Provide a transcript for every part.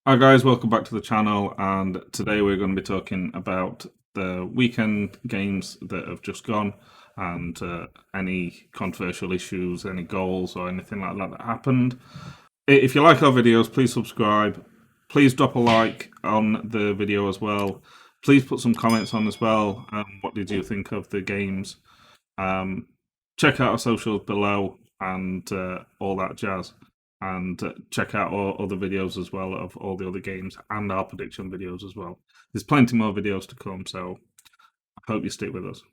Hi guys, welcome back to the channel, and today we're going to be talking about the weekend games that have just gone and any controversial issues, any goals or anything like that that happened. If you like our videos, please subscribe. Please drop a like on the video as well. Please put some comments on as well. What did you think of the games? Um, Check out our socials below and all that jazz. And check out all other videos as well of all the other games and our prediction videos as well. There's plenty more videos to come, so I hope you stick with us.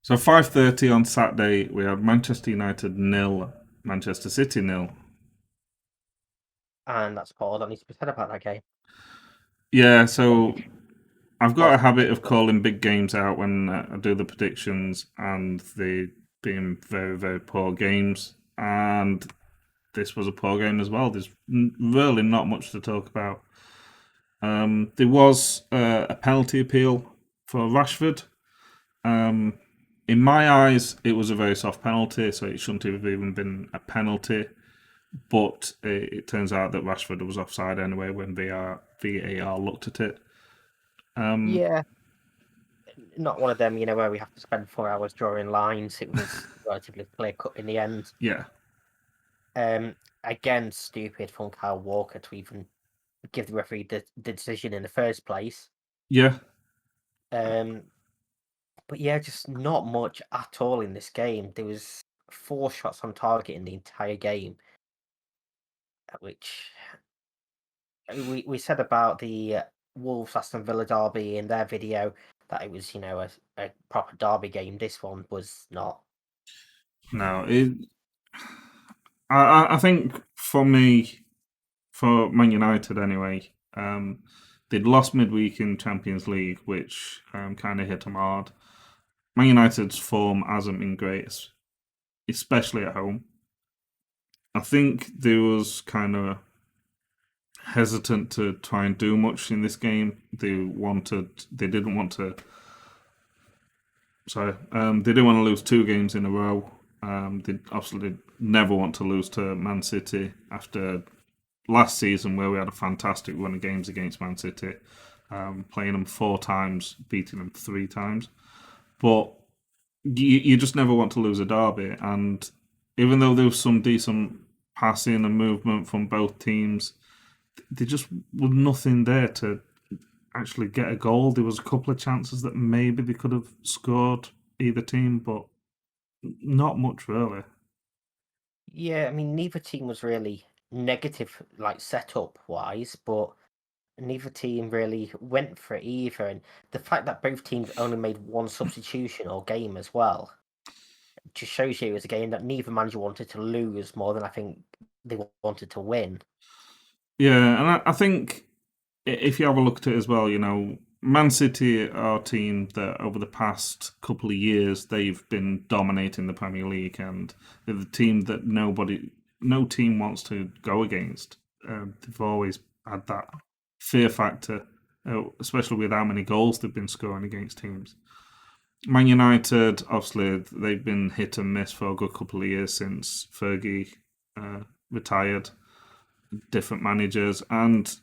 So 5:30 on Saturday, we have Manchester United nil, Manchester City nil. And that's all that needs to be said about that game. Yeah, so I've got a Positive. habit of calling big games out when I do the predictions, and they being very, very poor games. And this was a poor game as well. There's really not much to talk about. There was a penalty appeal for Rashford. Um, in my eyes, it was a very soft penalty, so it shouldn't have even been a penalty. But it turns out that Rashford was offside anyway when VAR looked at it. Um, Yeah, not one of them, where we have to spend 4 hours drawing lines. It was relatively clear cut in the end. yeah, Um, Again, stupid from Kyle Walker to even give the referee the decision in the first place. yeah. Um, but yeah, just not much at all in this game. There was 4 shots on target in the entire game, which we said about the Wolves Aston Villa derby in their video that it was, a proper derby game. This one was not. No, I think for me, for Man United anyway, they'd lost midweek in Champions League, which kind of hit them hard. Man United's form hasn't been great, especially at home. I think they was kind of hesitant to try and do much in this game. They didn't want to. Sorry, they didn't want to lose 2 games in a row. They obviously never want to lose to Man City after last season, where we had a fantastic run of games against Man City, playing them 4 times, beating them 3 times. But you just never want to lose a derby. And even though there was some decent passing and movement from both teams, there just was nothing there to actually get a goal. There was a couple of chances that maybe they could have scored, either team, but not much really. Yeah, I mean, neither team was really negative, like setup wise, but neither team really went for it either. And the fact that both teams only made one substitution or game as well just shows you it was a game that neither manager wanted to lose more than I think they wanted to win. Yeah, and I think if you have a look at it as well, Man City are a team that over the past couple of years they've been dominating the Premier League, and they're the team that no team wants to go against. They've always had that fear factor, especially with how many goals they've been scoring against teams. Man United, obviously, they've been hit and miss for a good couple of years since Fergie retired. Different managers, and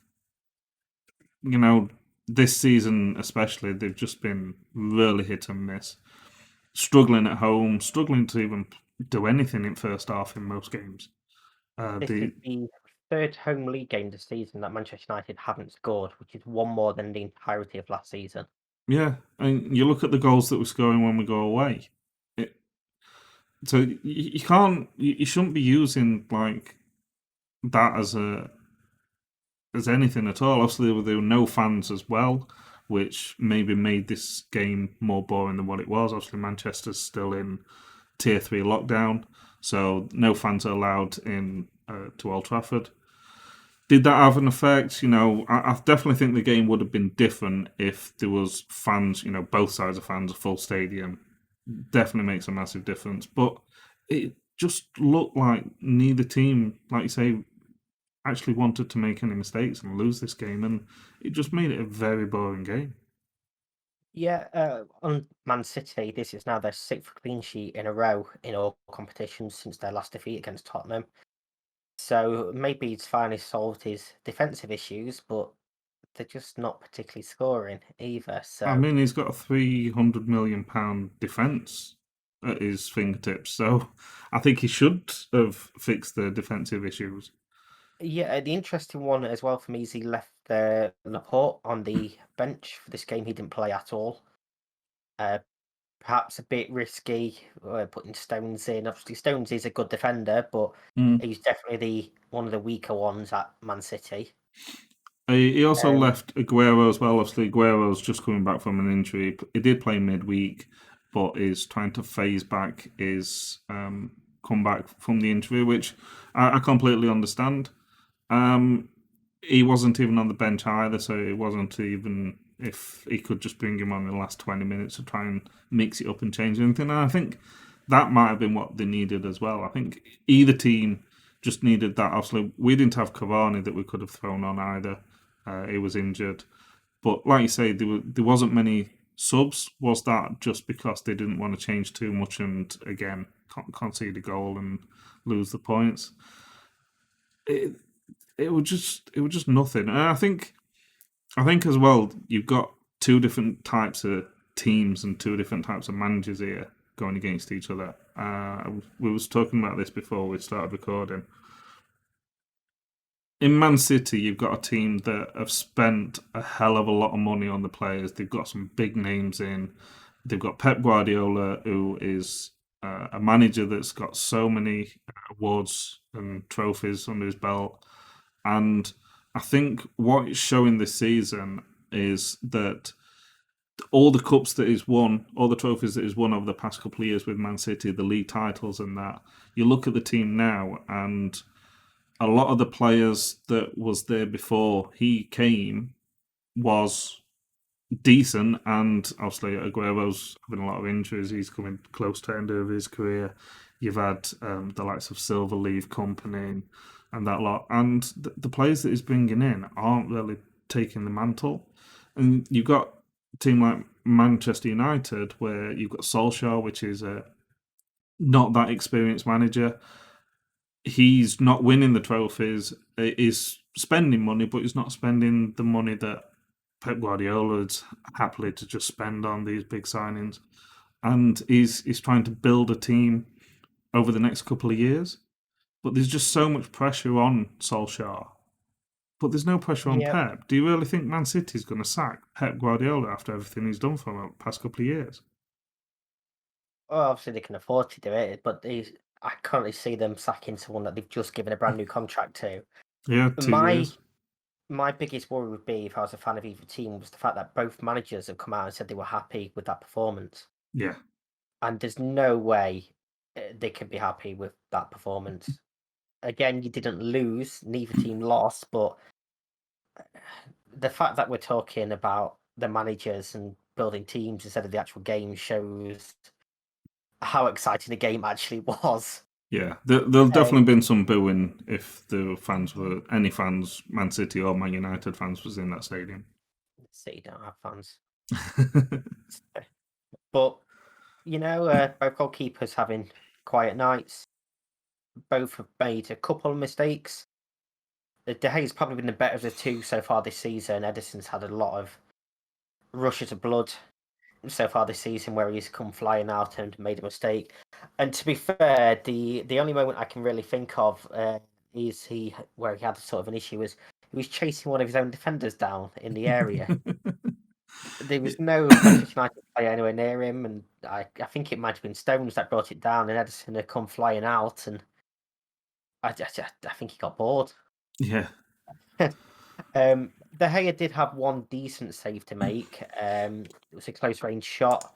you know, this season especially, they've just been really hit and miss. Struggling at home, struggling to even do anything in first half in most games. This is The the third home league game this season that Manchester United haven't scored, which is one more than the entirety of last season. Yeah, and you look at the goals that we're scoring when we go away. It, so you can't, you shouldn't be using like that as anything at all. Obviously, there were no fans as well, which maybe made this game more boring than what it was. Obviously, Manchester's still in tier 3 lockdown, so no fans are allowed in to Old Trafford. Did that have an effect? I definitely think the game would have been different if there was fans. Both sides of fans, a full stadium, definitely makes a massive difference. But it just looked like neither team, like you say, actually wanted to make any mistakes and lose this game, and it just made it a very boring game. Yeah, on Man City, this is now their sixth clean sheet in a row in all competitions since their last defeat against Tottenham. So maybe he's finally solved his defensive issues, but they're just not particularly scoring either. I So mean, he's got a £300 million defence at his fingertips, so I think he should have fixed the defensive issues. yeah, the interesting one as well for me is he left Laporte on the bench for this game. He didn't play at all. Uh, Perhaps a bit risky putting Stones in. Obviously, Stones is a good defender, but Mm. he's definitely the one of the weaker ones at Man City. He also Um, left Aguero as well. Obviously, Aguero's just coming back from an injury. He did play midweek, but is trying to phase back his comeback from the injury, which I completely understand. Um, he wasn't even on the bench either, so it wasn't even if he could just bring him on in the last 20 minutes to try and mix it up and change anything. And I think that might have been what they needed as well. I think either team just needed that. Obviously, we didn't have Cavani that we could have thrown on either. He was injured. But like you say, there wasn't many subs. Was that just because they didn't want to change too much and, again, concede a goal and lose the points? It, it was just nothing. And I think as well, you've got two different types of teams and two different types of managers here going against each other. We was talking about this before we started recording. In Man City, you've got a team that have spent a hell of a lot of money on the players. They've got some big names in. They've got Pep Guardiola, who is a manager that's got so many awards and trophies under his belt. And I think what it's showing this season is that all the cups that he's won, all the trophies that he's won over the past couple of years with Man City, the league titles and that, you look at the team now and a lot of the players that was there before he came was decent, and obviously Aguero's having a lot of injuries. He's coming close to the end of his career. You've had the likes of Silver leave company and that lot, and the players that he's bringing in aren't really taking the mantle. And you've got a team like Manchester United where you've got Solskjaer, which is a not that experienced manager. He's not winning the trophies. He's spending money, but he's not spending the money that Pep Guardiola's happily to just spend on these big signings. And he's trying to build a team over the next couple of years. But there's just so much pressure on Solskjaer. But there's no pressure on yeah, Pep. Do you really think Man City's going to sack Pep Guardiola after everything he's done for them the past couple of years? well, obviously they can afford to do it, but I currently see them sacking someone that they've just given a brand new contract to. Yeah, two My years. my biggest worry would be if I was a fan of either team was the fact that both managers have come out and said they were happy with that performance, Yeah. and there's no way they can be happy with that performance. Again, you didn't lose, neither team lost, but the fact that we're talking about the managers and building teams instead of the actual game shows how exciting the game actually was. Yeah, there'll definitely Um, been some booing if the fans were any fans, Man City or Man United fans, was in that stadium. City don't have fans, but both goalkeepers having quiet nights. Both have made a couple of mistakes. De Gea's probably been the better of the two so far this season. Edison's had a lot of rushes of blood so far this season where he's come flying out and made a mistake. And to be fair, the only moment I can really think of is he where he had sort of an issue was he was chasing one of his own defenders down in the area. There was no Manchester United player anywhere near him, and I think it might have been Stones that brought it down, and Edison had come flying out, and I think he got bored. Yeah, De Gea did have one decent save to make. It was a close range shot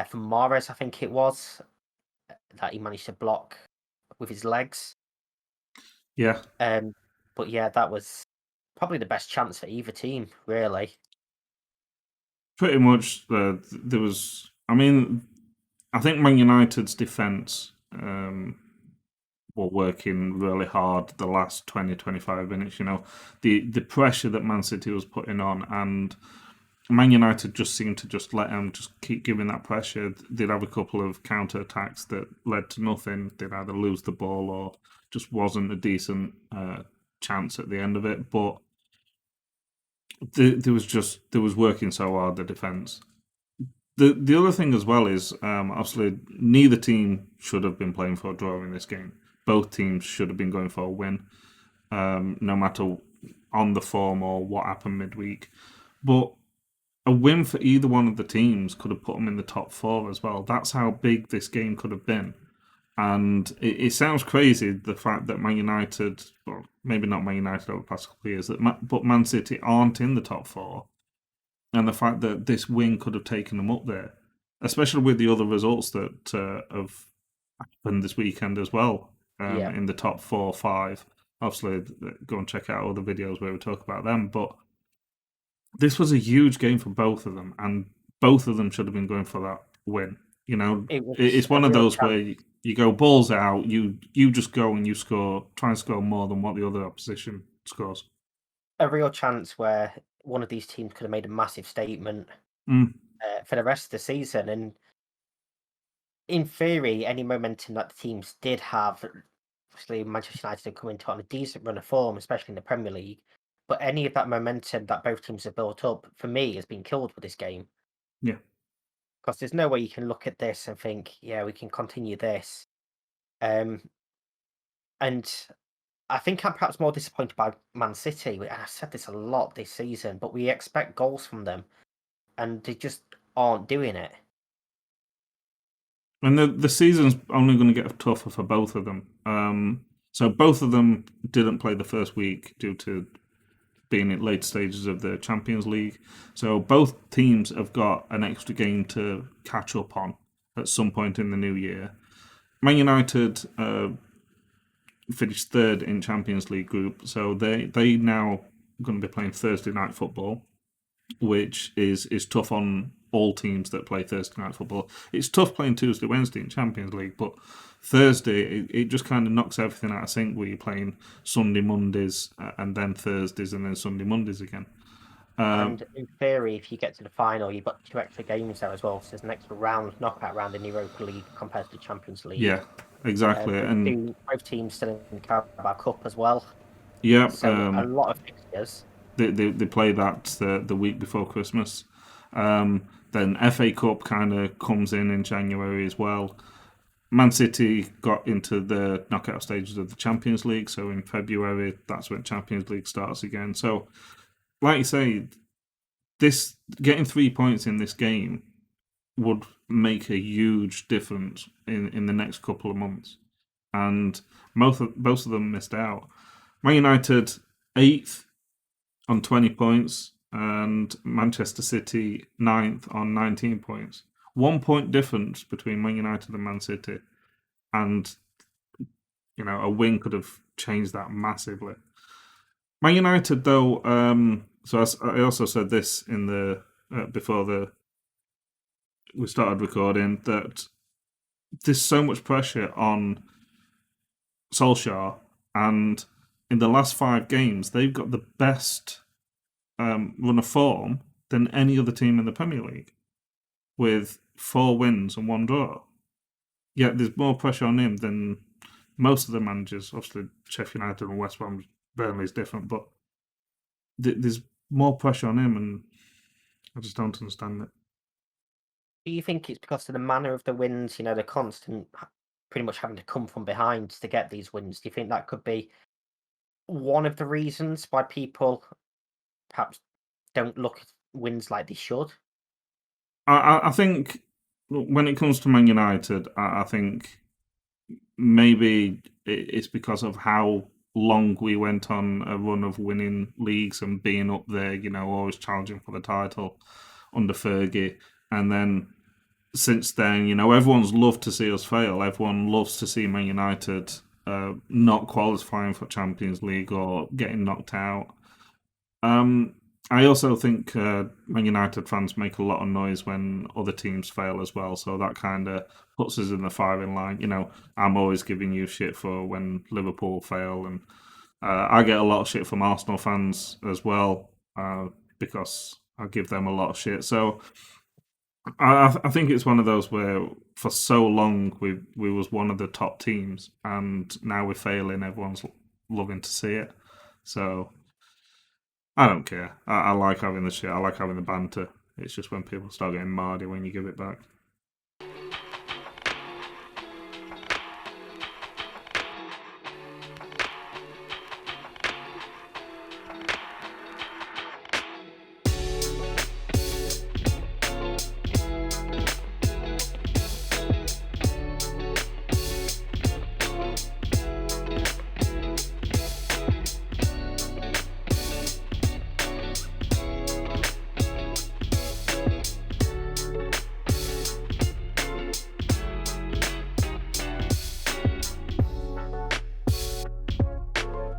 from Mahrez, I think it was, that he managed to block with his legs. yeah, Um, but yeah, that was probably the best chance for either team, really. pretty much. There was. I mean, I think Man United's defence were working really hard the last 20, 25 minutes. The pressure that Man City was putting on, and Man United just seemed to just let them just keep giving that pressure. They'd have a couple of counter attacks that led to nothing. They'd either lose the ball or just wasn't a decent chance at the end of it. But there was working so hard the defense. The other thing as well is obviously neither team should have been playing for a draw in this game. Both teams should have been going for a win, no matter on the form or what happened midweek. But a win for either one of the teams could have put them in the top four as well. That's how big this game could have been. And it sounds crazy the fact that Man United, well, maybe not Man United over the past couple of years, but Man City aren't in the top four, and the fact that this win could have taken them up there, especially with the other results that have happened this weekend as well, Yeah, in the top 4 or 5. Obviously, go and check out all the videos where we talk about them, but this was a huge game for both of them, and both of them should have been going for that win. You know, it was it's a one of real those chance. where you go balls out, you just go and you score, try and score more than what the other opposition scores. A real chance where one of these teams could have made a massive statement Mm, for the rest of the season. And in theory, any momentum that the teams did have, obviously Manchester United have come into on a decent run of form, especially in the Premier League. But any of that momentum that both teams have built up, for me, has been killed with this game. yeah. Because there's no way you can look at this and think, yeah, we can continue this. Um, and I think I'm perhaps more disappointed by Man City. And I've said this a lot this season, but we expect goals from them, and they just aren't doing it. And the season's only going to get tougher for both of them. So both of them didn't play the first week due to being in late stages of the Champions League. So both teams have got an extra game to catch up on at some point in the new year. Man United finished third in Champions League group, so they now going to be playing Thursday night football, which is tough on all teams that play Thursday night football. It's tough playing Tuesday, Wednesday in Champions League, but Thursday it just kind of knocks everything out of sync where you're playing Sunday, Mondays, and then Thursdays, and then Sunday, Mondays again. And in theory, if you get to the final, you've got 2 extra games there as well. So there's an extra round, knockout round in the Europa League compared to the Champions Yeah, League. exactly, and Both teams still in the Carabao Cup as well. yeah, So a lot of fixtures. they play that the week before Christmas. Then FA Cup kind of comes in January as well. Man City got into the knockout stages of the Champions League, so in February that's when Champions League starts again. So, like you say, this getting 3 points in this game would make a huge difference in the next couple of months, and both of them missed out. Man United eighth on 20 points, and Manchester City ninth on 19 points. 1 point difference between Man United and Man City, and a win could have changed that massively. Man United, though, so I also said this in the before we started recording that there's so much pressure on Solskjaer, and in the last 5 games they've got the best run of form than any other team in the Premier League, with 4 wins and 1 draw. Yet there's more pressure on him than most of the managers. Obviously, Sheffield United and West Brom, Burnley is different, but there's more pressure on him, and I just don't understand it. Do you think it's because of the manner of the wins? The constant, pretty much having to come from behind to get these wins. Do you think that could be one of the reasons why people perhaps don't look at wins like they should? I think when it comes to Man United, I think maybe it's because of how long we went on a run of winning leagues and being up there, always challenging for the title under Fergie. And then since then, everyone's loved to see us fail. Everyone loves to see Man United not qualifying for Champions League or getting knocked out. Um, I also think Man United fans make a lot of noise when other teams fail as well, so that kind of puts us in the firing line. I'm always giving you shit for when Liverpool fail, and I get a lot of shit from Arsenal fans as well because I give them a lot of shit. So I think it's one of those where for so long we was one of the top teams, and now we're failing. Everyone's loving to see it. So I don't care. I like having the shit. I like having the banter. It's just when people start getting mardy when you give it back.